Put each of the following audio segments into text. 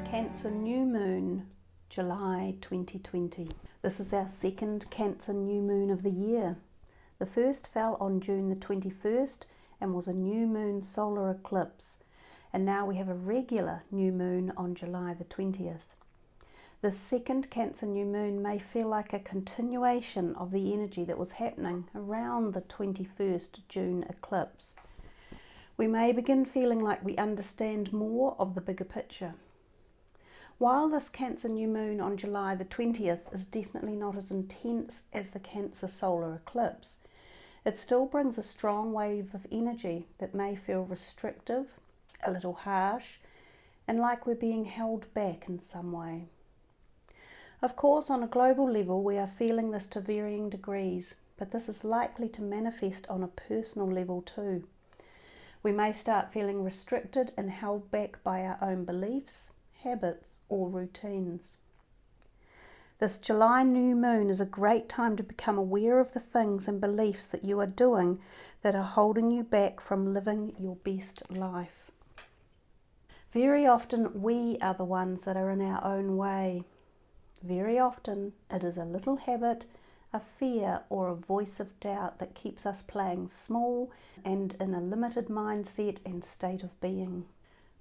Cancer New Moon, July 2020. This is our second Cancer New Moon of the year. The first fell on June the 21st and was a new moon solar eclipse. And now we have a regular new moon on July the 20th. The second Cancer New Moon may feel like a continuation of the energy that was happening around the 21st June eclipse. We may begin feeling like we understand more of the bigger picture. While this Cancer New Moon on July the 20th is definitely not as intense as the Cancer solar eclipse, it still brings a strong wave of energy that may feel restrictive, a little harsh, and like we're being held back in some way. Of course, on a global level, we are feeling this to varying degrees, but this is likely to manifest on a personal level too. We may start feeling restricted and held back by our own beliefs, habits or routines. This July new moon is a great time to become aware of the things and beliefs that you are doing that are holding you back from living your best life. Very often we are the ones that are in our own way. Very often it is a little habit, a fear or a voice of doubt that keeps us playing small and in a limited mindset and state of being.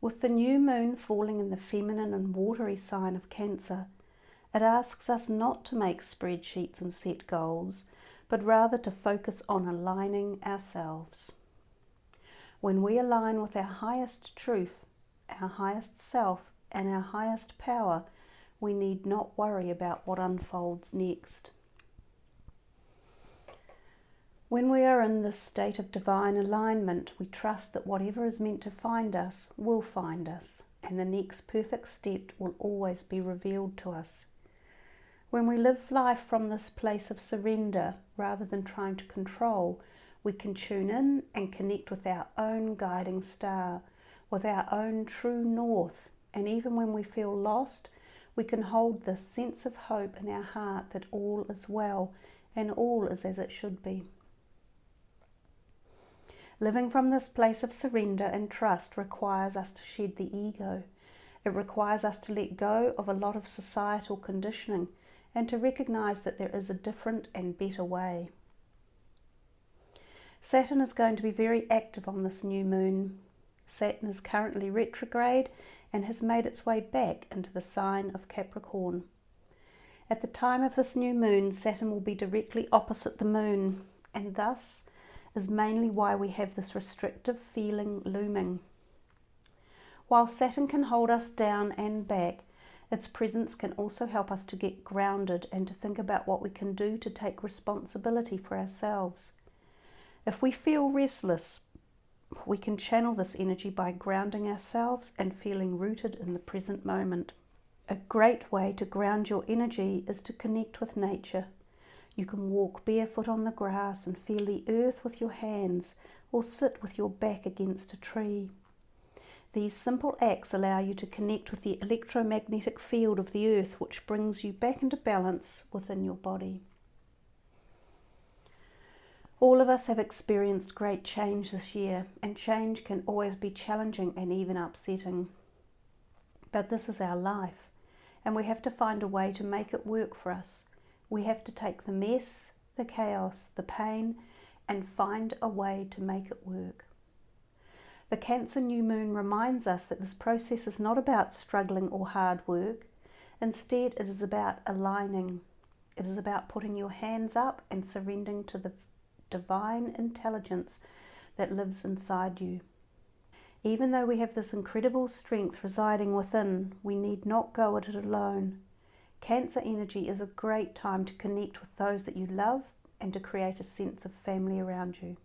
With the new moon falling in the feminine and watery sign of Cancer, it asks us not to make spreadsheets and set goals, but rather to focus on aligning ourselves. When we align with our highest truth, our highest self, and our highest power, we need not worry about what unfolds next. When we are in this state of divine alignment, we trust that whatever is meant to find us will find us, and the next perfect step will always be revealed to us. When we live life from this place of surrender, rather than trying to control, we can tune in and connect with our own guiding star, with our own true north, and even when we feel lost, we can hold this sense of hope in our heart that all is well and all is as it should be. Living from this place of surrender and trust requires us to shed the ego. It requires us to let go of a lot of societal conditioning and to recognize that there is a different and better way. Saturn is going to be very active on this new moon. Saturn is currently retrograde and has made its way back into the sign of Capricorn. At the time of this new moon, Saturn will be directly opposite the moon, and thus is mainly why we have this restrictive feeling looming. While Saturn can hold us down and back, its presence can also help us to get grounded and to think about what we can do to take responsibility for ourselves. If we feel restless, we can channel this energy by grounding ourselves and feeling rooted in the present moment. A great way to ground your energy is to connect with nature. You can walk barefoot on the grass and feel the earth with your hands, or sit with your back against a tree. These simple acts allow you to connect with the electromagnetic field of the earth, which brings you back into balance within your body. All of us have experienced great change this year, and change can always be challenging and even upsetting. But this is our life, and we have to find a way to make it work for us. We have to take the mess, the chaos, the pain, and find a way to make it work. The Cancer New Moon reminds us that this process is not about struggling or hard work. Instead, it is about aligning. It is about putting your hands up and surrendering to the divine intelligence that lives inside you. Even though we have this incredible strength residing within, we need not go at it alone. Cancer energy is a great time to connect with those that you love and to create a sense of family around you.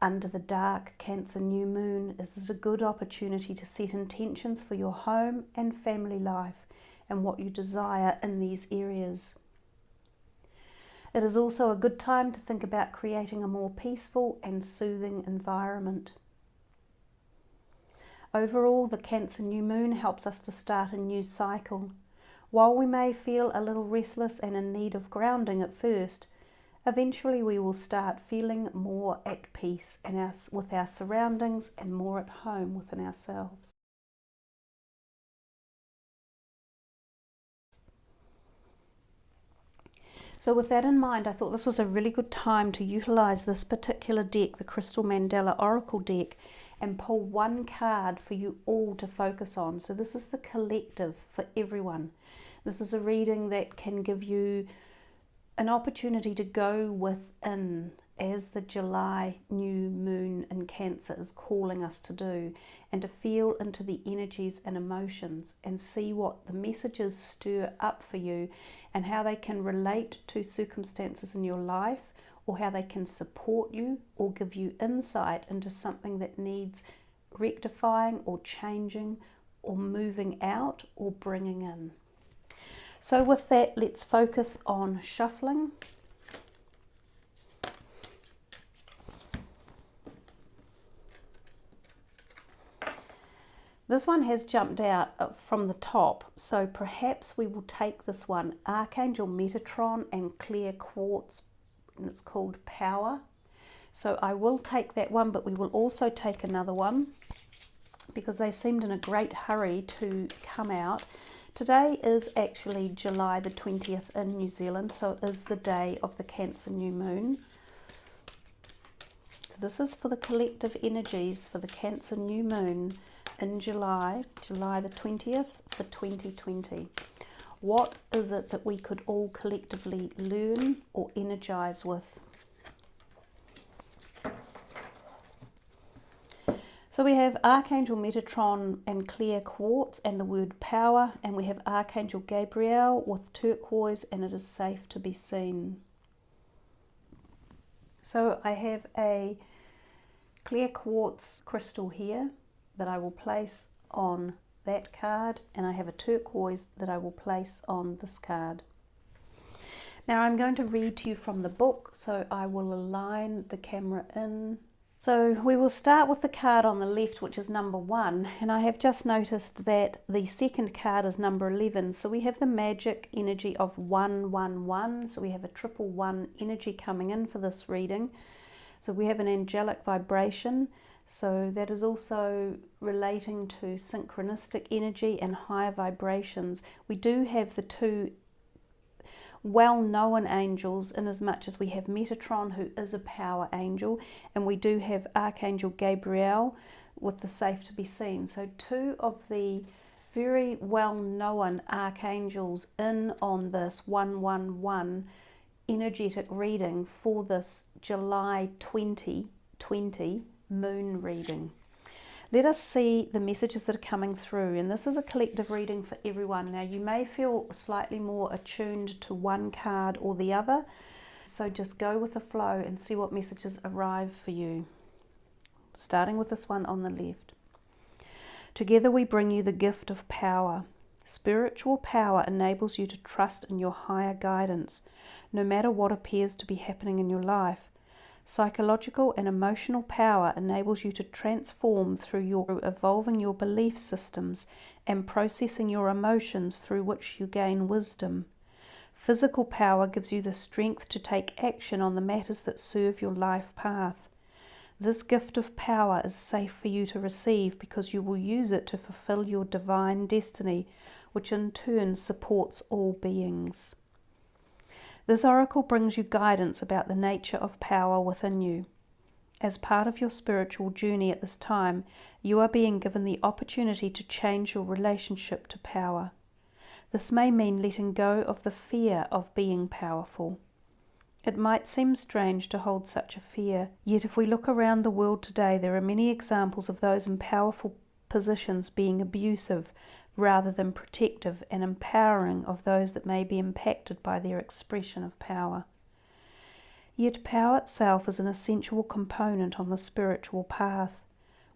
Under the dark Cancer New Moon, this is a good opportunity to set intentions for your home and family life and what you desire in these areas. It is also a good time to think about creating a more peaceful and soothing environment. Overall, the Cancer New Moon helps us to start a new cycle. While we may feel a little restless and in need of grounding at first, eventually we will start feeling more at peace with our surroundings and more at home within ourselves. So with that in mind, I thought this was a really good time to utilize this particular deck, the Crystal Mandala Oracle deck, and pull one card for you all to focus on. So this is the collective for everyone. This is a reading that can give you an opportunity to go within, as the July new moon in Cancer is calling us to do, and to feel into the energies and emotions and see what the messages stir up for you and how they can relate to circumstances in your life, or how they can support you or give you insight into something that needs rectifying or changing or moving out or bringing in. So with that, let's focus on shuffling. This one has jumped out from the top, so perhaps we will take this one, Archangel Metatron and Clear Quartz, and it's called Power. So I will take that one, but we will also take another one because they seemed in a great hurry to come out. Today is actually July the 20th in New Zealand, so it is the day of the Cancer new moon. So this is for the collective energies for the Cancer new moon in July the 20th for 2020. What is it that we could all collectively learn or energize with? So we have Archangel Metatron and Clear Quartz and the word Power, and we have Archangel Gabriel with turquoise and it is safe to be seen. So I have a Clear Quartz crystal here that I will place on that card, and I have a turquoise that I will place on this card. Now I'm going to read to you from the book, so I will align the camera in. So we will start with the card on the left, which is number 1, and I have just noticed that the second card is number 11, so we have the magic energy of 111, so we have a 111 energy coming in for this reading. So we have an angelic vibration, so that is also relating to synchronistic energy and higher vibrations. We do have the two well-known angels in as much as we have Metatron, who is a power angel, and we do have Archangel Gabriel with the safe to be seen. So two of the very well-known archangels in on this 111 energetic reading for this July 2020 moon reading. Let us see the messages that are coming through, and this is a collective reading for everyone. Now you may feel slightly more attuned to one card or the other, so just go with the flow and see what messages arrive for you. Starting with this one on the left. Together we bring you the gift of power. Spiritual power enables you to trust in your higher guidance, no matter what appears to be happening in your life. Psychological and emotional power enables you to transform through evolving your belief systems and processing your emotions, through which you gain wisdom. Physical power gives you the strength to take action on the matters that serve your life path. This gift of power is safe for you to receive because you will use it to fulfill your divine destiny, which in turn supports all beings. This oracle brings you guidance about the nature of power within you. As part of your spiritual journey at this time, you are being given the opportunity to change your relationship to power. This may mean letting go of the fear of being powerful. It might seem strange to hold such a fear, yet if we look around the world today, there are many examples of those in powerful positions being abusive, rather than protective and empowering of those that may be impacted by their expression of power. Yet power itself is an essential component on the spiritual path.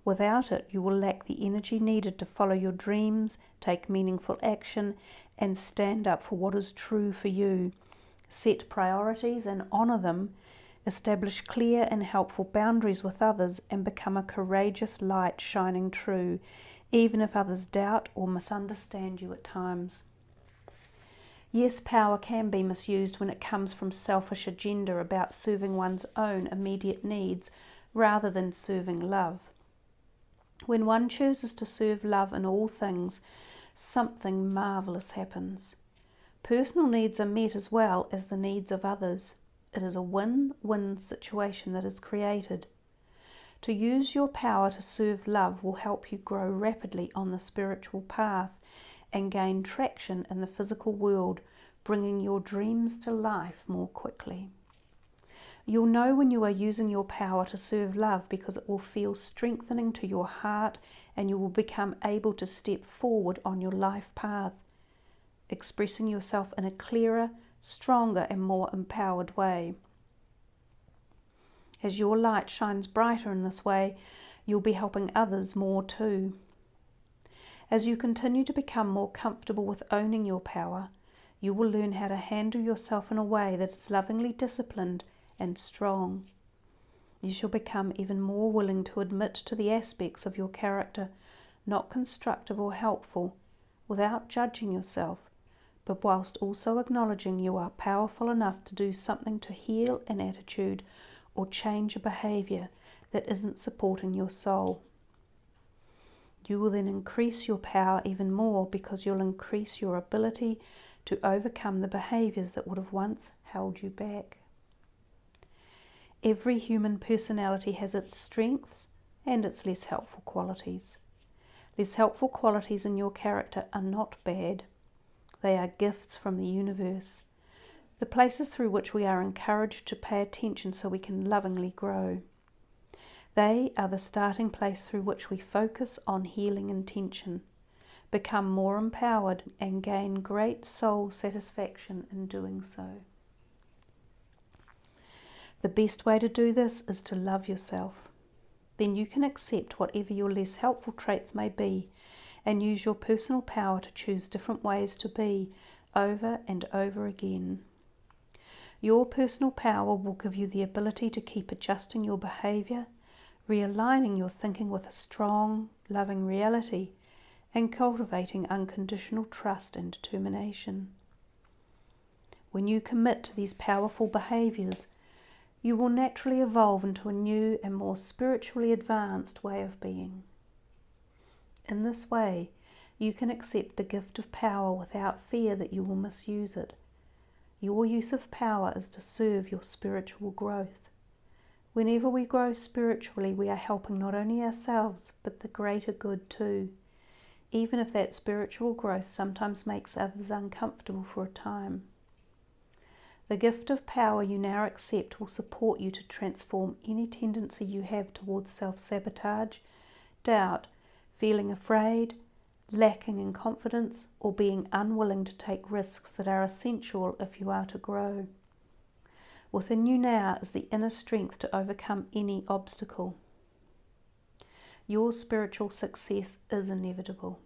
Without it, you will lack the energy needed to follow your dreams, take meaningful action, and stand up for what is true for you. Set priorities and honour them, establish clear and helpful boundaries with others, and become a courageous light shining true, even if others doubt or misunderstand you at times. Yes, power can be misused when it comes from selfish agenda about serving one's own immediate needs rather than serving love. When one chooses to serve love in all things, something marvellous happens. Personal needs are met as well as the needs of others. It is a win-win situation that is created. To use your power to serve love will help you grow rapidly on the spiritual path and gain traction in the physical world, bringing your dreams to life more quickly. You'll know when you are using your power to serve love because it will feel strengthening to your heart and you will become able to step forward on your life path, expressing yourself in a clearer, stronger and more empowered way. As your light shines brighter in this way, you'll be helping others more too. As you continue to become more comfortable with owning your power, you will learn how to handle yourself in a way that is lovingly disciplined and strong. You shall become even more willing to admit to the aspects of your character not constructive or helpful, without judging yourself, but whilst also acknowledging you are powerful enough to do something to heal an attitude or change a behaviour that isn't supporting your soul. You will then increase your power even more because you'll increase your ability to overcome the behaviours that would have once held you back. Every human personality has its strengths and its less helpful qualities. Less helpful qualities in your character are not bad. They are gifts from the universe, the places through which we are encouraged to pay attention so we can lovingly grow. They are the starting place through which we focus on healing intention, become more empowered and gain great soul satisfaction in doing so. The best way to do this is to love yourself. Then you can accept whatever your less helpful traits may be and use your personal power to choose different ways to be over and over again. Your personal power will give you the ability to keep adjusting your behaviour, realigning your thinking with a strong, loving reality, and cultivating unconditional trust and determination. When you commit to these powerful behaviours, you will naturally evolve into a new and more spiritually advanced way of being. In this way, you can accept the gift of power without fear that you will misuse it. Your use of power is to serve your spiritual growth. Whenever we grow spiritually, we are helping not only ourselves, but the greater good too, even if that spiritual growth sometimes makes others uncomfortable for a time. The gift of power you now accept will support you to transform any tendency you have towards self-sabotage, doubt, feeling afraid, lacking in confidence, or being unwilling to take risks that are essential if you are to grow. Within you now is the inner strength to overcome any obstacle. Your spiritual success is inevitable.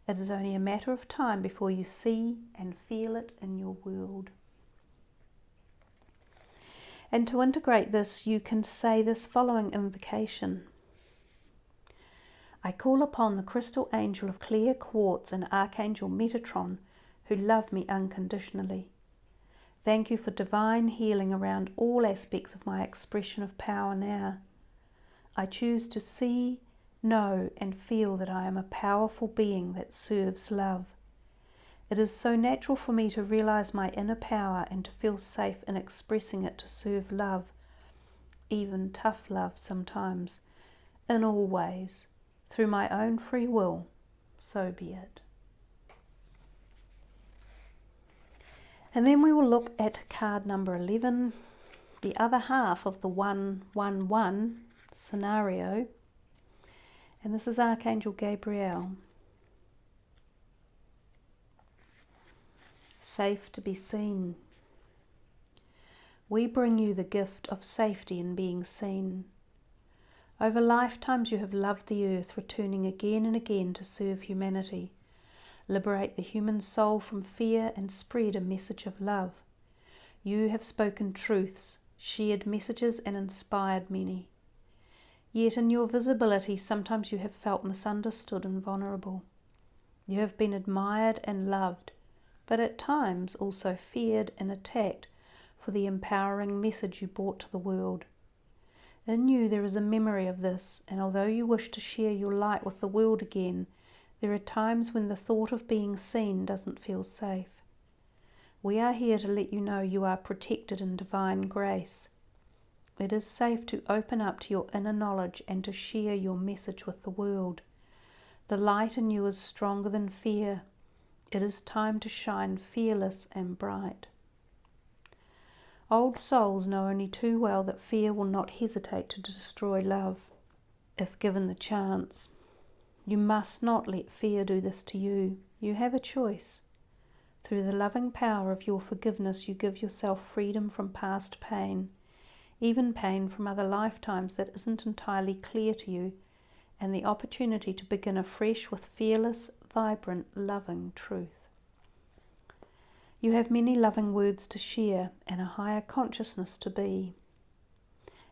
It is only a matter of time before you see and feel it in your world. And to integrate this, you can say this following invocation. I call upon the crystal angel of clear quartz and Archangel Metatron, who love me unconditionally. Thank you for divine healing around all aspects of my expression of power now. I choose to see, know and feel that I am a powerful being that serves love. It is so natural for me to realize my inner power and to feel safe in expressing it to serve love, even tough love sometimes, in all ways, through my own free will, so be it. And then we will look at card number 11, the other half of the 1-1-1 scenario, and this is Archangel Gabriel. Safe to be seen. We bring you the gift of safety in being seen. Over lifetimes you have loved the earth, returning again and again to serve humanity, liberate the human soul from fear and spread a message of love. You have spoken truths, shared messages and inspired many. Yet in your visibility sometimes you have felt misunderstood and vulnerable. You have been admired and loved, but at times also feared and attacked for the empowering message you brought to the world. In you there is a memory of this, and although you wish to share your light with the world again, there are times when the thought of being seen doesn't feel safe. We are here to let you know you are protected in divine grace. It is safe to open up to your inner knowledge and to share your message with the world. The light in you is stronger than fear. It is time to shine fearless and bright. Old souls know only too well that fear will not hesitate to destroy love, if given the chance. You must not let fear do this to you. You have a choice. Through the loving power of your forgiveness, you give yourself freedom from past pain, even pain from other lifetimes that isn't entirely clear to you, and the opportunity to begin afresh with fearless, vibrant, loving truth. You have many loving words to share and a higher consciousness to be.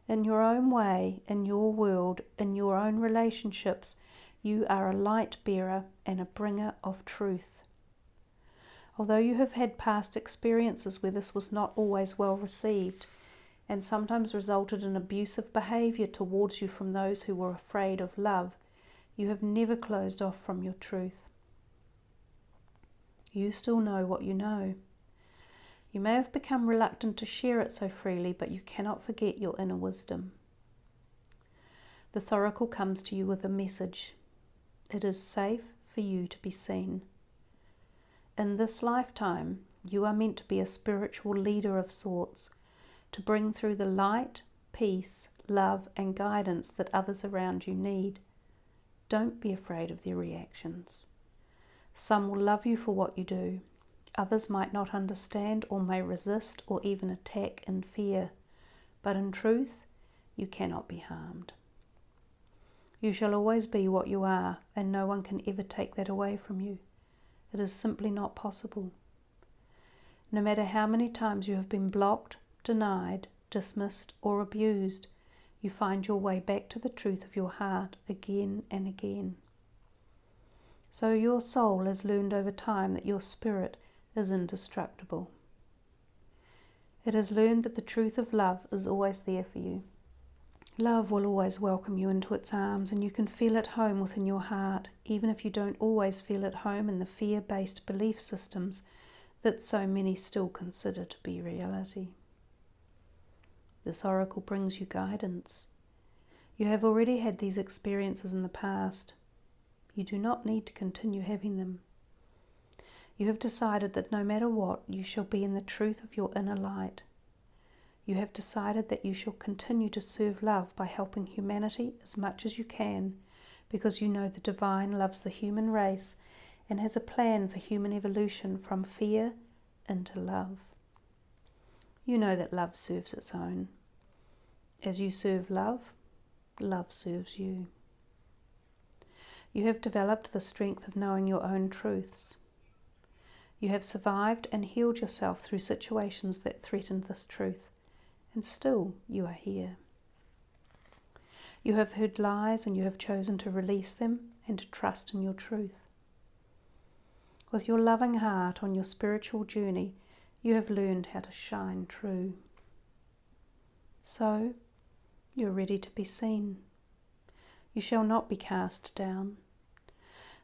In your own way, in your world, in your own relationships, you are a light bearer and a bringer of truth. Although you have had past experiences where this was not always well received, and sometimes resulted in abusive behaviour towards you from those who were afraid of love, you have never closed off from your truth. You still know what you know. You may have become reluctant to share it so freely, but you cannot forget your inner wisdom. This oracle comes to you with a message. It is safe for you to be seen. In this lifetime, you are meant to be a spiritual leader of sorts, to bring through the light, peace, love and guidance that others around you need. Don't be afraid of their reactions. Some will love you for what you do. Others might not understand or may resist or even attack in fear. But in truth, you cannot be harmed. You shall always be what you are, and no one can ever take that away from you. It is simply not possible. No matter how many times you have been blocked, denied, dismissed or abused, you find your way back to the truth of your heart again and again. So your soul has learned over time that your spirit is indestructible. It has learned that the truth of love is always there for you. Love will always welcome you into its arms, and you can feel at home within your heart, even if you don't always feel at home in the fear-based belief systems that so many still consider to be reality. This oracle brings you guidance. You have already had these experiences in the past. You do not need to continue having them. You have decided that no matter what, you shall be in the truth of your inner light. You have decided that you shall continue to serve love by helping humanity as much as you can, because you know the divine loves the human race and has a plan for human evolution from fear into love. You know that love serves its own. As you serve love, love serves you. You have developed the strength of knowing your own truths. You have survived and healed yourself through situations that threatened this truth, and still you are here. You have heard lies and you have chosen to release them and to trust in your truth. With your loving heart on your spiritual journey, you have learned how to shine true. So, you are ready to be seen. You shall not be cast down.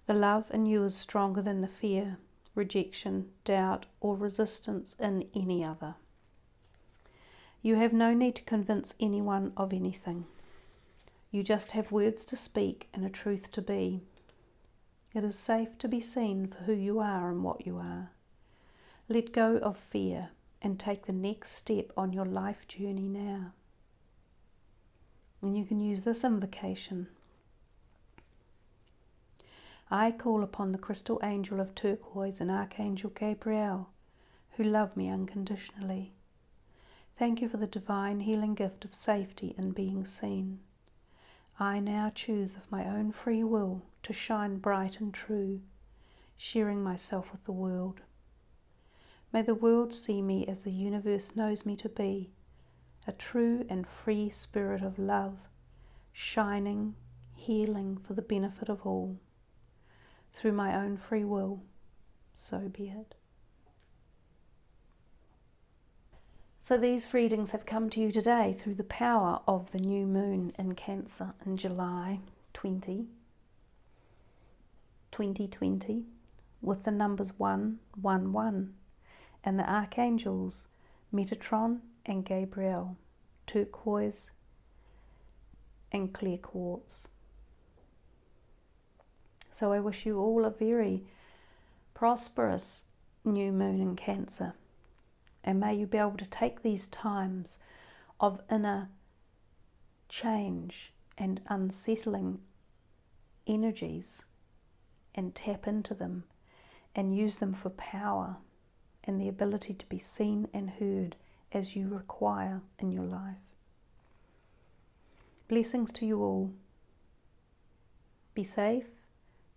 The love in you is stronger than the fear, rejection, doubt, or resistance in any other. You have no need to convince anyone of anything. You just have words to speak and a truth to be. It is safe to be seen for who you are and what you are. Let go of fear and take the next step on your life journey now. And you can use this invocation. I call upon the crystal angel of turquoise and Archangel Gabriel, who love me unconditionally. Thank you for the divine healing gift of safety and being seen. I now choose of my own free will to shine bright and true, sharing myself with the world. May the world see me as the universe knows me to be, a true and free spirit of love, shining, healing for the benefit of all. Through my own free will, so be it. So these readings have come to you today through the power of the new moon in Cancer in July 2020, with the numbers 111. and the Archangels Metatron and Gabriel, turquoise and clear quartz. So I wish you all a very prosperous new moon in Cancer, and may you be able to take these times of inner change and unsettling energies and tap into them and use them for power and the ability to be seen and heard as you require in your life. Blessings to you all. Be safe,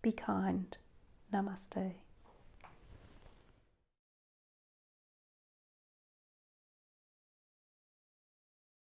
be kind. Namaste.